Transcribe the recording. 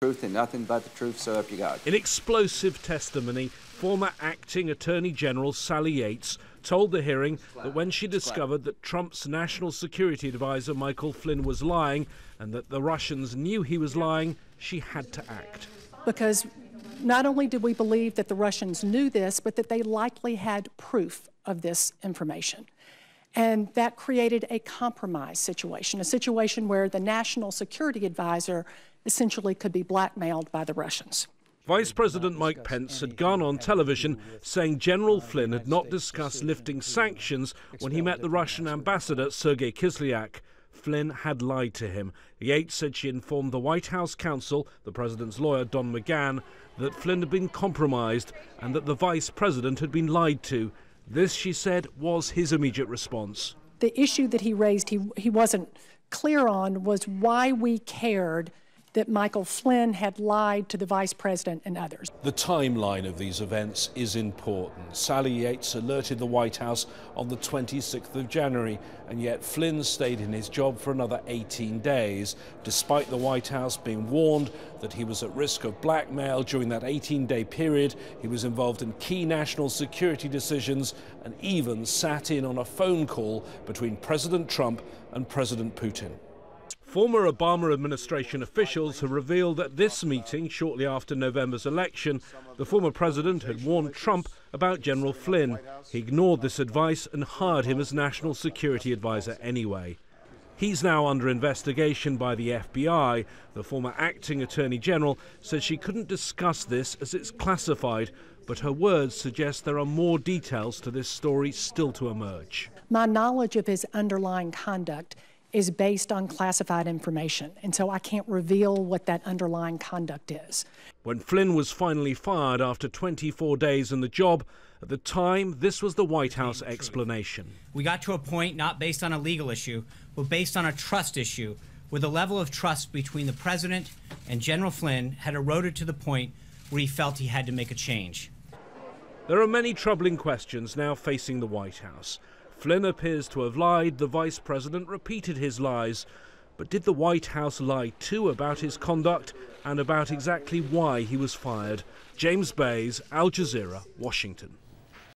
Truth and nothing but the truth, so help you God. In explosive testimony, former acting Attorney General Sally Yates told the hearing that when she discovered that Trump's national security advisor Michael Flynn was lying and that the Russians knew he was lying, she had to act. Because not only did we believe that the Russians knew this, but that they likely had proof of this information. And that created a compromise situation, a situation where the national security advisor essentially could be blackmailed by the Russians. Vice President Mike Pence had gone on television saying General Flynn had not discussed lifting sanctions when he met the Russian ambassador Sergei Kislyak. Flynn had lied to him. Yates said she informed the White House counsel, the president's lawyer Don McGahn, that Flynn had been compromised and that the vice president had been lied to. This, she said, was his immediate response. The issue that he raised, he wasn't clear on, was why we cared that Michael Flynn had lied to the vice president and others. The timeline of these events is important. Sally Yates alerted the White House on the 26th of January, and yet Flynn stayed in his job for another 18 days, despite the White House being warned that he was at risk of blackmail during that 18-day period. He was involved in key national security decisions and even sat in on a phone call between President Trump and President Putin. Former Obama administration officials have revealed that this meeting, shortly after November's election, the former president had warned Trump about General Flynn. He ignored this advice and hired him as national security advisor anyway. He's now under investigation by the FBI. The former acting attorney general says she couldn't discuss this as it's classified, but her words suggest there are more details to this story still to emerge. My knowledge of his underlying conduct is based on classified information, and so I can't reveal what that underlying conduct is. When Flynn was finally fired after 24 days in the job, at the time, this was the White House explanation. We got to a point not based on a legal issue, but based on a trust issue, where the level of trust between the president and General Flynn had eroded to the point where he felt he had to make a change. There are many troubling questions now facing the White House. Flynn appears to have lied, the vice president repeated his lies. But did the White House lie too about his conduct and about exactly why he was fired? James Bays, Al Jazeera, Washington.